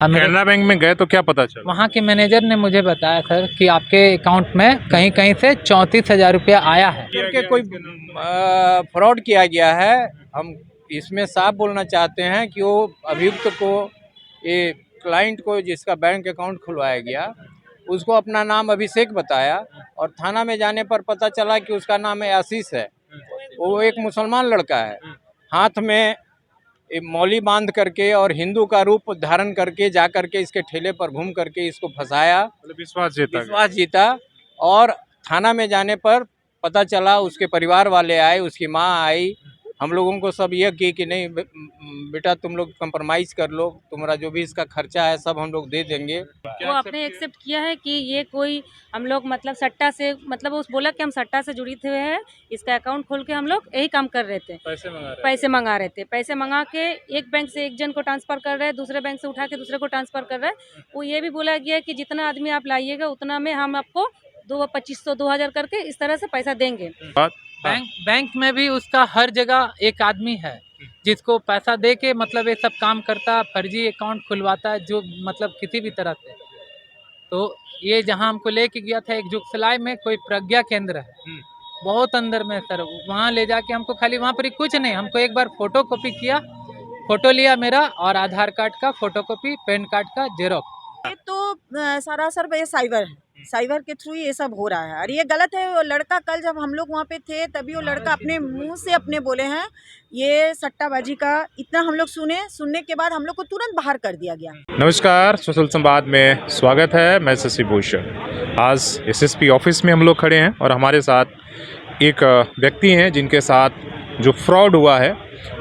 Canara bank में गए तो क्या पता चला? वहाँ के मैनेजर ने मुझे बताया सर कि आपके अकाउंट में कहीं कहीं से 34,000 रुपया आया है। करके कोई फ्रॉड किया गया है। हम इसमें साफ बोलना चाहते हैं कि वो अभियुक्त को, ये क्लाइंट को जिसका बैंक अकाउंट खुलवाया गया, उसको अपना नाम अभिषेक बताया और थाना में जाने पर पता चला कि उसका नाम है आशीष है। वो एक मुसलमान लड़का है, हाथ में मौली बांध करके और हिंदू का रूप धारण करके जा करके इसके ठेले पर घूम करके इसको फंसाया, विश्वास जीता। और थाना में जाने पर पता चला, उसके परिवार वाले आए, उसकी माँ आई, हम लोगों को सब यह की कि नहीं बेटा तुम लोग कंप्रोमाइज़ कर लो, तुम्हारा जो भी इसका खर्चा है सब हम लोग दे देंगे। वो आपने एक्सेप्ट किया है कि ये कोई हम लोग मतलब सट्टा से, मतलब उस बोला कि हम सट्टा से जुड़े हुए हैं, इसका अकाउंट खोल के हम लोग यही काम कर रहे थे, पैसे मंगा रहे थे। पैसे मंगा के एक बैंक से एक जन को ट्रांसफ़र कर रहे हैं, दूसरे बैंक से उठा के दूसरे को ट्रांसफ़र कर रहे हैं। वो ये भी बोला गया कि जितना आदमी आप लाइएगा उतना में हम आपको 2500 2000 करके इस तरह से पैसा देंगे। बैंक में भी उसका हर जगह एक आदमी है जिसको पैसा दे के मतलब ये सब काम करता, फर्जी अकाउंट खुलवाता है, जो मतलब किसी भी तरह से। तो ये जहाँ हमको लेके गया था, एक जुगसलाई में कोई प्रज्ञा केंद्र है, बहुत अंदर में सर। वहाँ ले जाके हमको खाली वहाँ पर ही कुछ नहीं, हमको एक बार फोटो कॉपी किया, फोटो लिया मेरा और आधार कार्ड का फोटो कॉपी, पैन कार्ड का जेरोक्स। ये तो सरासर ये साइबर है, साइबर के थ्रू ये सब हो रहा है और ये गलत है। वो लड़का कल जब हम लोग वहाँ पे थे तभी वो लड़का अपने मुंह से अपने बोले हैं ये सट्टाबाजी का। इतना हम लोग सुनने के बाद हम लोग को तुरंत बाहर कर दिया गया। नमस्कार, सोशल संवाद में स्वागत है। मैं शशि भूषण। आज एसएसपी ऑफिस में हम लोग खड़े हैं और हमारे साथ एक व्यक्ति हैं जिनके साथ जो फ्रॉड हुआ है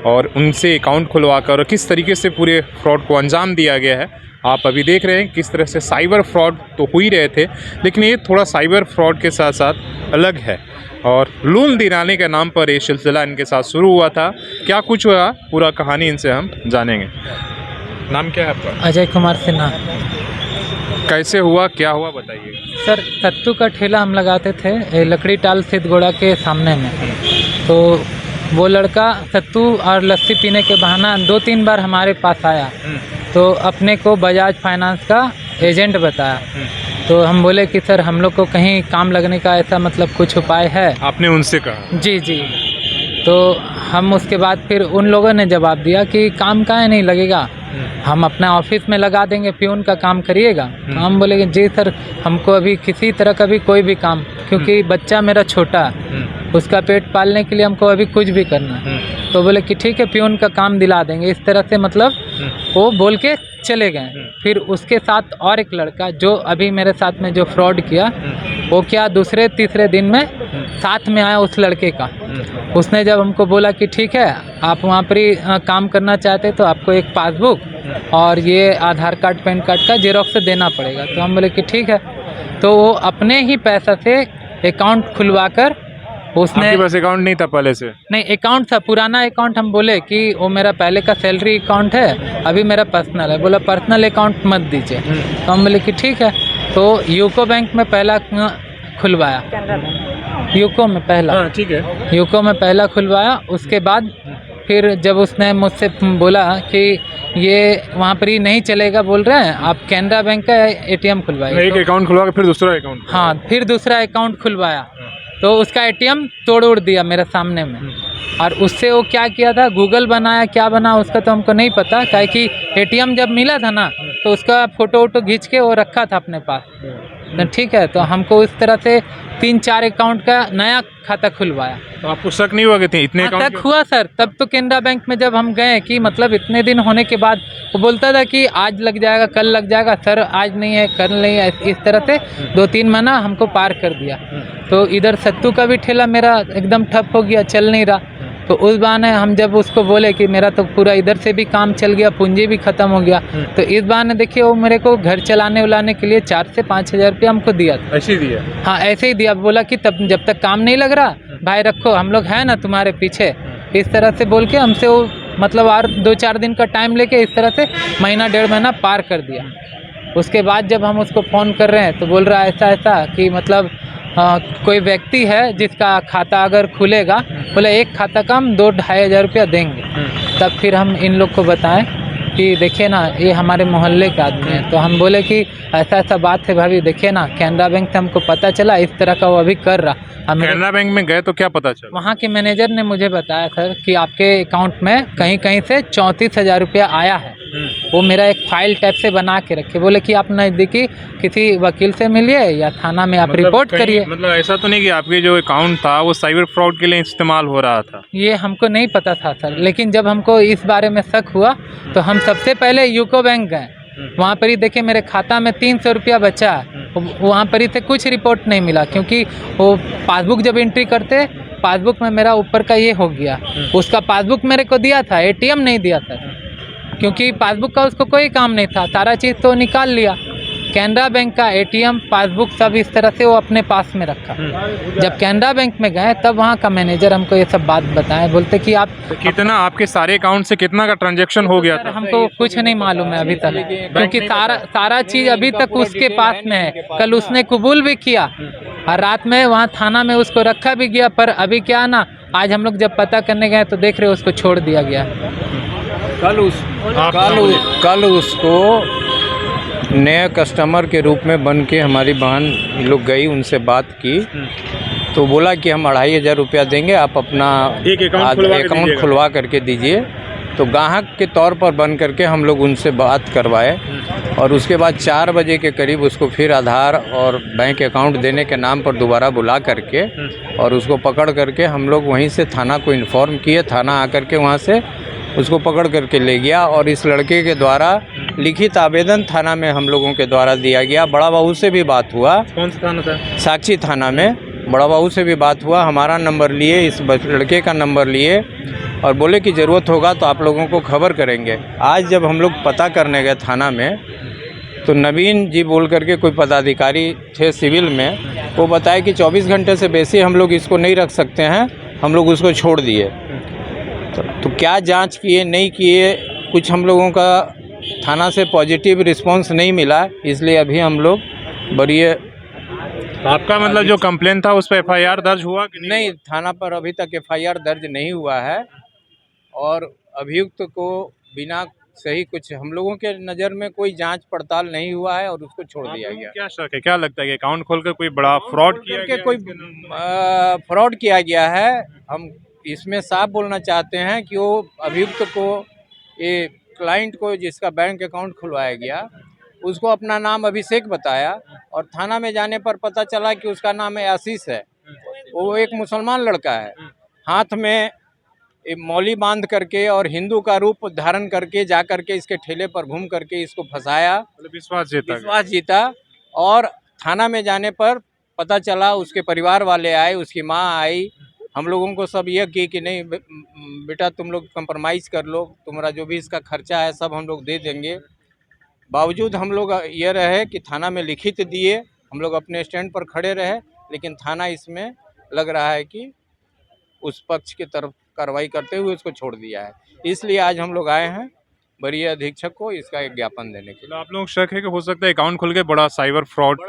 और उनसे अकाउंट खुलवाकर किस तरीके से पूरे फ्रॉड को अंजाम दिया गया है। आप अभी देख रहे हैं किस तरह से साइबर फ्रॉड तो हो ही रहे थे, लेकिन ये थोड़ा साइबर फ्रॉड के साथ साथ अलग है और लोन दिलाने के नाम पर ये सिलसिला इनके साथ शुरू हुआ था। क्या कुछ हुआ, पूरा कहानी इनसे हम जानेंगे। नाम क्या है आपका? अजय कुमार सिन्हा। कैसे हुआ, क्या हुआ, बताइए। सर सत्तू का ठेला हम लगाते थे लकड़ी टाल सिद्धगोड़ा के सामने में। तो वो लड़का सत्तू और लस्सी पीने के बहाना 2-3 बार हमारे पास आया, तो अपने को बजाज फाइनेंस का एजेंट बताया। तो हम बोले कि सर हम लोग को कहीं काम लगने का ऐसा मतलब कुछ उपाय है? आपने उनसे कहा? जी। तो हम उसके बाद फिर उन लोगों ने जवाब दिया कि काम काहे नहीं लगेगा, हम अपना ऑफिस में लगा देंगे, प्यून का काम करिएगा। तो हम बोले कि जी सर, हमको अभी किसी तरह का भी कोई भी काम, क्योंकि बच्चा मेरा छोटा है, उसका पेट पालने के लिए हमको अभी कुछ भी करना है। तो बोले कि ठीक है, प्यून का काम दिला देंगे। इस तरह से मतलब वो बोल के चले गए। फिर उसके साथ और एक लड़का जो अभी मेरे साथ में जो फ्रॉड किया, वो क्या दूसरे तीसरे दिन में साथ में आया उस लड़के का। उसने जब हमको बोला कि ठीक है आप वहाँ पर ही काम करना चाहते तो आपको एक पासबुक और ये आधार कार्ड पैन कार्ड का जेरोक्स देना पड़ेगा। तो हम बोले कि ठीक है। तो वो अपने ही पैसा से अकाउंट खुलवा कर उसने, आपके पास अकाउंट नहीं था पहले से? नहीं, अकाउंट था, पुराना अकाउंट। हम बोले कि वो मेरा पहले का सैलरी अकाउंट है, अभी मेरा पर्सनल है। बोला पर्सनल अकाउंट मत दीजिए। तो हम बोले कि ठीक है। तो यूको बैंक में पहला खुलवाया, यूको में पहला, ठीक है, यूको में पहला खुलवाया। उसके बाद फिर जब उसने मुझसे बोला कि ये वहाँ पर ही नहीं चलेगा, बोल रहे हैं आप कैनरा बैंक का एटीएम खुलवाइए। एक अकाउंट खुलवा के फिर दूसरा अकाउंट? हाँ, फिर दूसरा अकाउंट खुलवाया। तो उसका एटीएम तोड़ उड़ दिया मेरे सामने में। और उससे वो क्या किया था, गूगल बनाया, क्या बना उसका तो हमको नहीं पता, काहे कि एटीएम जब मिला था ना तो उसका फ़ोटो वोटो खींच के वो रखा था अपने पास। तो ठीक है, तो हमको इस तरह से 3-4 अकाउंट का नया खाता खुलवाया। तो आपको शक नहीं हुआ कि इतने अकाउंट तक हुआ सर? तब तो कैनरा बैंक में जब हम गए कि मतलब इतने दिन होने के बाद वो बोलता था कि आज लग जाएगा, कल लग जाएगा। सर आज नहीं है, कल नहीं है, इस तरह से 2-3 महीना हमको पार कर दिया। तो इधर सत्तू का भी ठेला मेरा एकदम ठप हो गया, चल नहीं रहा। तो उस बहाने हम जब उसको बोले कि मेरा तो पूरा इधर से भी काम चल गया, पूंजी भी ख़त्म हो गया, तो इस बहाने देखिए वो मेरे को घर चलाने उलाने के लिए 4 से 5 हज़ार रुपया हमको दिया था। ऐसे ही दिया? हाँ, ऐसे ही दिया। बोला कि तब जब तक काम नहीं लग रहा भाई रखो, हम लोग हैं ना तुम्हारे पीछे। इस तरह से बोल के हमसे वो मतलब और 2-4 दिन का टाइम लेके इस तरह से महीना 1.5 महीना पार कर दिया। उसके बाद जब हम उसको फ़ोन कर रहे हैं तो बोल रहा है ऐसा कि मतलब कोई व्यक्ति है जिसका खाता अगर खुलेगा, बोले एक खाता का हम 2-2.5 हज़ार रुपया देंगे। तब फिर हम इन लोग को बताएं कि देखिए ना ये हमारे मोहल्ले के आदमी हैं। तो हम बोले कि ऐसा ऐसा बात है भाभी, देखिए ना कैनरा बैंक से हमको पता चला इस तरह का वो अभी कर रहा। हमें कैनरा बैंक में गए तो क्या पता चला? वहाँ के मैनेजर ने मुझे बताया सर कि आपके अकाउंट में कहीं कहीं से 34,000 रुपया आया है। वो मेरा एक फाइल टाइप से बना के रखे, बोले कि आप नज़दीकी किसी वकील से मिलिए या थाना में आप रिपोर्ट कहीं- करिए। मतलब ऐसा तो नहीं कि आपके जो अकाउंट था वो साइबर फ्रॉड के लिए इस्तेमाल हो रहा था? ये हमको नहीं पता था सर, लेकिन जब हमको इस बारे में शक हुआ तो हम सबसे पहले यूको बैंक गए। वहाँ पर ही देखिए मेरे खाता में 300 रुपया बचा है। वहाँ पर ही से कुछ रिपोर्ट नहीं मिला, क्योंकि वो पासबुक जब एंट्री करते पासबुक में मेरा ऊपर का ये हो गया। उसका पासबुक मेरे को दिया था, एटीएम नहीं दिया था, क्योंकि पासबुक का उसको कोई काम नहीं था, सारा चीज़ तो निकाल लिया। कैनरा बैंक का एटीएम पासबुक सब इस तरह से वो अपने पास में रखा। जब कैनरा बैंक में गए तब वहाँ का मैनेजर हमको ये सब बात बताए, बोलते कि आप तो कितना आपके सारे अकाउंट से कितना का ट्रांजैक्शन हो गया था? हमको कुछ नहीं मालूम है अभी तक, क्योंकि सारा चीज़ अभी तक उसके पास में है। कल उसने कबूल भी किया और रात में वहाँ थाना में उसको रखा भी गया, पर अभी क्या ना आज हम लोग जब पता करने गए तो देख रहे उसको छोड़ दिया गया। कल उसको नया कस्टमर के रूप में बन के हमारी बहन लोग गई, उनसे बात की तो बोला कि हम 2,500 रुपया देंगे, आप अपना एक अकाउंट खुलवा करके दीजिए। तो ग्राहक के तौर पर बन करके हम लोग उनसे बात करवाए और उसके बाद 4 बजे के करीब उसको फिर आधार और बैंक अकाउंट देने के नाम पर दोबारा बुला करके और उसको पकड़ करके हम लोग वहीं से थाना को इन्फॉर्म किए। थाना आकर के वहाँ से उसको पकड़ करके ले गया और इस लड़के के द्वारा लिखित आवेदन थाना में हम लोगों के द्वारा दिया गया। बड़ा बाबू से भी बात हुआ। कौन सा थाना था? साक्षी थाना में बड़ा बाबू से भी बात हुआ। हमारा नंबर लिए, इस लड़के का नंबर लिए और बोले कि ज़रूरत होगा तो आप लोगों को खबर करेंगे। आज जब हम लोग पता करने गए थाना में तो नवीन जी बोल करके कोई पदाधिकारी थे सिविल में, वो बताया कि 24 घंटे से बेसी हम लोग इसको नहीं रख सकते हैं, हम लोग उसको छोड़ दिए। तो क्या जांच किए नहीं किए, कुछ हम लोगों का थाना से पॉजिटिव रिस्पांस नहीं मिला, इसलिए अभी हम लोग बड़ी आपका मतलब जो कंप्लेन था उस पर एफआईआर दर्ज हुआ कि नहीं? थाना पर अभी तक एफआईआर दर्ज नहीं हुआ है और अभियुक्त को बिना सही कुछ हम लोगों के नज़र में कोई जांच पड़ताल नहीं हुआ है और उसको छोड़ दिया गया। क्या शक है, क्या लगता है कि अकाउंट खोलकर कोई बड़ा फ्रॉड किया गया? कोई फ्रॉड किया गया है। हम इसमें साफ बोलना चाहते हैं कि वो अभियुक्त को, ये क्लाइंट को जिसका बैंक अकाउंट खुलवाया गया, उसको अपना नाम अभिषेक बताया और थाना में जाने पर पता चला कि उसका नाम आशीष है। वो एक मुसलमान लड़का है, हाथ में मौली बांध करके और हिंदू का रूप धारण करके जा करके इसके ठेले पर घूम करके इसको फंसाया, विश्वास जीता। और थाना में जाने पर पता चला, उसके परिवार वाले आए, उसकी माँ आई, हम लोगों को सब यह की कि नहीं बेटा तुम लोग कंप्रोमाइज़ कर लो, तुम्हारा जो भी इसका खर्चा है सब हम लोग दे देंगे। बावजूद हम लोग ये रहे कि थाना में लिखित दिए, हम लोग अपने स्टैंड पर खड़े रहे, लेकिन थाना इसमें लग रहा है कि उस पक्ष की तरफ कार्रवाई करते हुए उसको छोड़ दिया है। इसलिए आज हम लोग आए हैं वरीय अधीक्षक को इसका एक ज्ञापन देने के लिए। आप लोग शक है कि हो सकता है अकाउंट खोल के बड़ा साइबर फ्रॉड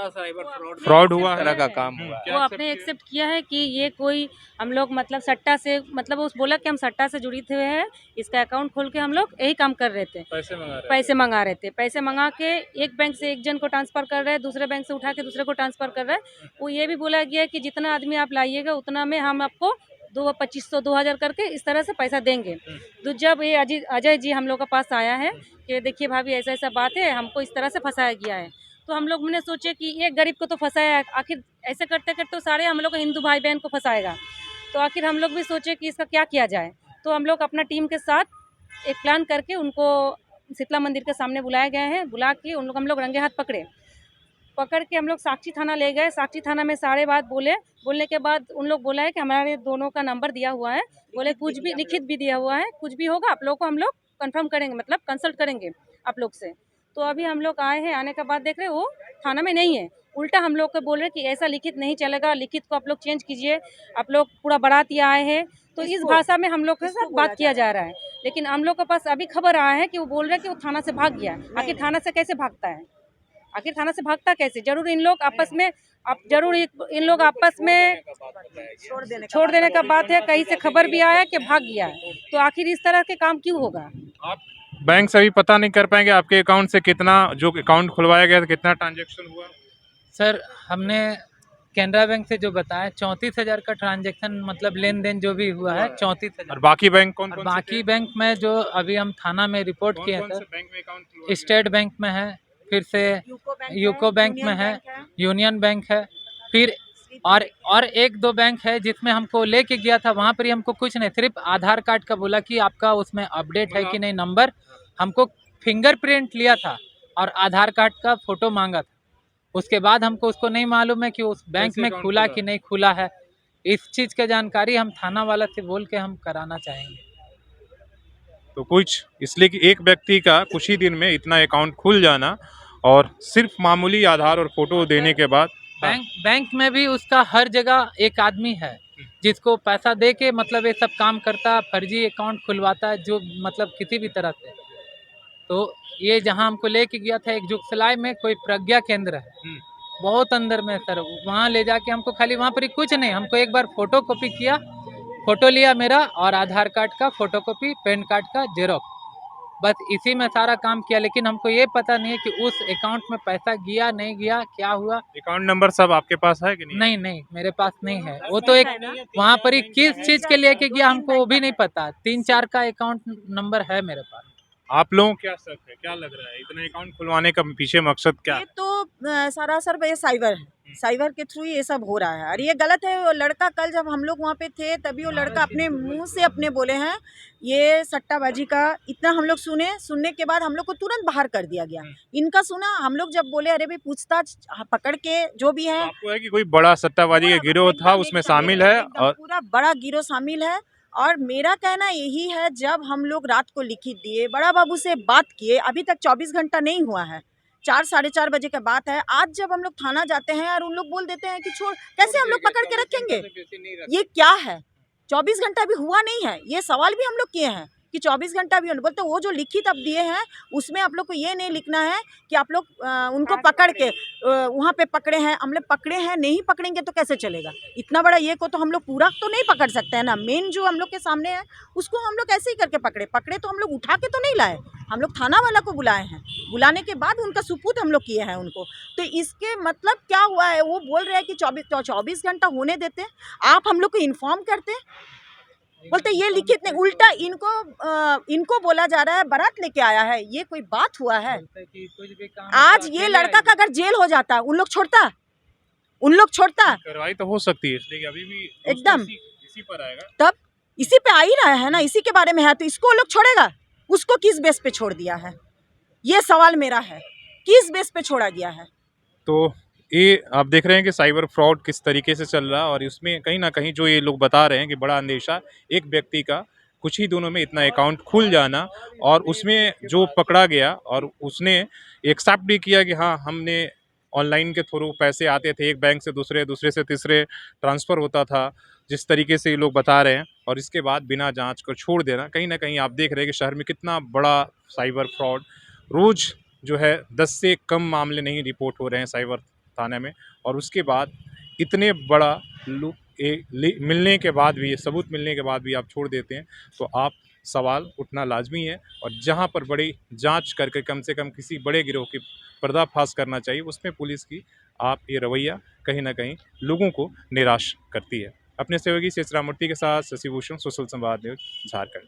हुआ है, तरह का काम हुआ है। वो आपने एक्सेप्ट किया है कि ये कोई हम लोग मतलब सट्टा से, मतलब उस बोला कि हम सट्टा से जुड़े हुए हैं, इसका अकाउंट खोल के हम लोग यही काम कर रहे थे, पैसे मंगा रहे थे। पैसे मंगा के एक बैंक से एक जन को ट्रांसफ़र कर रहे हैं, दूसरे बैंक से उठा के दूसरे को ट्रांसफ़र कर रहे हैं। वो ये भी बोला गया है कि जितना आदमी आप लाइएगा उतना में हम आपको 2,500 2,000 करके इस तरह से पैसा देंगे। तो जब ये अजय जी हम लोग के पास आया है कि देखिए भाभी ऐसा ऐसा बात है, हमको इस तरह से फंसाया गया है, तो हम लोग ने सोचे कि एक गरीब को तो फंसाया है, आखिर ऐसे करते करते तो सारे हम लोग हिंदू भाई बहन को फंसाएगा, तो आखिर हम लोग भी सोचे कि इसका क्या किया जाए। तो हम लोग अपना टीम के साथ एक प्लान करके उनको शीतला मंदिर के सामने बुलाए गए हैं। बुला के हम लोग रंगे हाथ पकड़ के हम लोग साक्षी थाना ले गए। साक्षी थाना में सारे बात बोलने के बाद उन लोग बोला है कि हमारे दोनों का नंबर दिया हुआ है, बोले कुछ भी लिखित भी दिया हुआ है, कुछ भी होगा आप लोग को हम लोग कंफर्म करेंगे, मतलब कंसल्ट करेंगे आप लोग से। तो अभी हम लोग आए हैं, आने के बाद देख रहे वो थाना में नहीं है, उल्टा हम लोग को बोल रहे कि ऐसा लिखित नहीं चलेगा, लिखित को आप लोग चेंज कीजिए, आप लोग पूरा बाराती आए हैं। तो इस भाषा में हम लोग के साथ बात किया जा रहा है, लेकिन हम लोग के पास अभी खबर आया है कि वो बोल रहे हैं कि वो थाना से भाग गया। आखिर थाना से कैसे भागता है, आखिर थाना से भागता कैसे? जरूर इन लोग आपस में छोड़ देने का बात है। कहीं से खबर भी आया कि भाग गया है, तो आखिर इस तरह के काम क्यों होगा? बैंक से अभी पता नहीं कर पाएंगे आपके अकाउंट से कितना, जो अकाउंट खुलवाया गया था, कितना ट्रांजैक्शन हुआ? सर हमने कैनरा बैंक से जो बताया 34,000 का ट्रांजैक्शन मतलब लेन देन जो भी हुआ है 34,000। और बाकी बैंक कौन और कौन बाकी बैंक में जो अभी हम थाना में रिपोर्ट किए कौन से सर, बैंक में अकाउंट खुलवाया स्टेट बैंक में है, फिर से यूको बैंक में है, यूनियन बैंक है, फिर और एक दो बैंक है जिसमें हमको लेके गया था, वहाँ पर ही हमको कुछ नहीं, सिर्फ आधार कार्ड का बोला कि आपका उसमें अपडेट है कि नहीं नंबर, हमको फिंगरप्रिंट लिया था और आधार कार्ड का फोटो मांगा था। उसके बाद हमको उसको नहीं मालूम है कि उस बैंक कैसे में अकाउंट खुला खुला? कि नहीं खुला है। इस चीज़ की जानकारी हम थाना वाला से बोल के हम कराना चाहेंगे। तो कुछ इसलिए कि एक व्यक्ति का कुछ ही दिन में इतना अकाउंट खुल जाना और सिर्फ मामूली आधार और फोटो देने के बाद बैंक में भी उसका हर जगह एक आदमी है जिसको पैसा दे के मतलब ये सब काम करता है, फर्जी अकाउंट खुलवाता है, जो मतलब किसी भी तरह से। तो ये जहाँ हमको लेके गया था एक जुगसलाई में कोई प्रज्ञा केंद्र है, बहुत अंदर में सर, वहाँ ले जाके हमको खाली वहाँ पर ही कुछ नहीं, हमको एक बार फोटो कॉपी किया, फोटो लिया मेरा और आधार कार्ड का फोटो कॉपी, पैन कार्ड का जेरोक्स, बस इसी में सारा काम किया। लेकिन हमको ये पता नहीं है कि उस अकाउंट में पैसा गया नहीं गया, क्या हुआ। अकाउंट नंबर सब आपके पास है कि नहीं? नहीं नहीं मेरे पास नहीं है, वो तो एक वहाँ पर ही किस चीज़ के लेके गया हमको वो भी नहीं पता। 3-4 का अकाउंट नंबर है मेरे पास। आप लोगों को क्या शक है, क्या लग रहा है, इतने अकाउंट खुलवाने का पीछे मकसद क्या ये है? तो सरासर ये साइबर है, साइबर के थ्रू ये सब हो रहा है और ये गलत है। वो लड़का कल जब हम लोग वहाँ पे थे तभी वो लड़का अपने मुंह से अपने बोले हैं ये सट्टाबाजी का, इतना हम लोग सुनने के बाद हम लोग को तुरंत बाहर कर दिया गया। इनका सुना, हम लोग जब बोले अरे भाई पूछताछ पकड़ के जो भी है, आपको है कि कोई बड़ा सट्टाबाजी का गिरोह था उसमें शामिल है और पूरा बड़ा गिरोह शामिल है। और मेरा कहना यही है, जब हम लोग रात को लिखित दिए, बड़ा बाबू से बात किए, अभी तक 24 घंटा नहीं हुआ है, 4-4:30 बजे का बात है। आज जब हम लोग थाना जाते हैं और उन लोग बोल देते हैं कि छोड़, कैसे हम लोग पकड़ के रखेंगे, ये क्या है? 24 घंटा अभी हुआ नहीं है, ये सवाल भी हम लोग किए हैं कि 24 घंटा भी बोलते, वो जो लिखित अब दिए हैं उसमें आप लोग को ये नहीं लिखना है कि आप लोग उनको पकड़ के वहाँ पे पकड़े हैं, हम लोग पकड़े हैं, नहीं पकड़ेंगे तो कैसे चलेगा। इतना बड़ा ये को तो हम लोग पूरा तो नहीं पकड़ सकते हैं ना, मेन जो हम लोग के सामने है उसको हम लोग ऐसे ही करके पकड़े तो हम लोग उठा के तो नहीं लाए, हम लोग थाना वाला को बुलाए हैं, बुलाने के बाद उनका सुपुर्द हम लोग किए हैं उनको। तो इसके मतलब क्या हुआ है, वो बोल रहे हैं कि 24 घंटा होने देते, आप हम लोग को इन्फॉर्म करते, बोलते ये लिखित नहीं, उल्टा इनको बोला जा रहा है बारात लेके आया है, ये कोई बात हुआ है? आज ये लड़का का अगर जेल हो जाता उन लोग छोड़ता कार्रवाई तो हो सकती है, इसलिए अभी भी एकदम इसी पर आएगा। तब इसी पे आ ही रहा है ना, इसी के बारे में है, तो इसको लोग छोड़ेगा, उसको किस बेस पे छोड़ दिया है, ये सवाल मेरा है, किस बेस पे छोड़ा गया है। तो ये आप देख रहे हैं कि साइबर फ्रॉड किस तरीके से चल रहा है और इसमें कहीं ना कहीं जो ये लोग बता रहे हैं कि बड़ा अंदेशा, एक व्यक्ति का कुछ ही दिनों में इतना अकाउंट खुल जाना और उसमें जो पकड़ा गया और उसने एक्सेप्ट भी किया कि हाँ हमने ऑनलाइन के थ्रू पैसे आते थे, एक बैंक से दूसरे, दूसरे से तीसरे ट्रांसफ़र होता था, जिस तरीके से ये लोग बता रहे हैं, और इसके बाद बिना जांच को छोड़ देना, कहीं ना कहीं आप देख रहे हैं कि शहर में कितना बड़ा साइबर फ्रॉड, रोज़ जो है 10 से कम मामले नहीं रिपोर्ट हो रहे हैं साइबर थाने में, और उसके बाद इतने बड़ा मिलने के बाद भी, सबूत मिलने के बाद भी आप छोड़ देते हैं, तो आप सवाल उठना लाजमी है। और जहां पर बड़ी जांच करके कम से कम किसी बड़े गिरोह की पर्दाफाश करना चाहिए, उसमें पुलिस की आप ये रवैया कहीं ना कहीं लोगों को निराश करती है। अपने सहयोगी शेष राममूर्ति के साथ शशि भूषण, सोशल संवाद न्यूज़, झारखंड।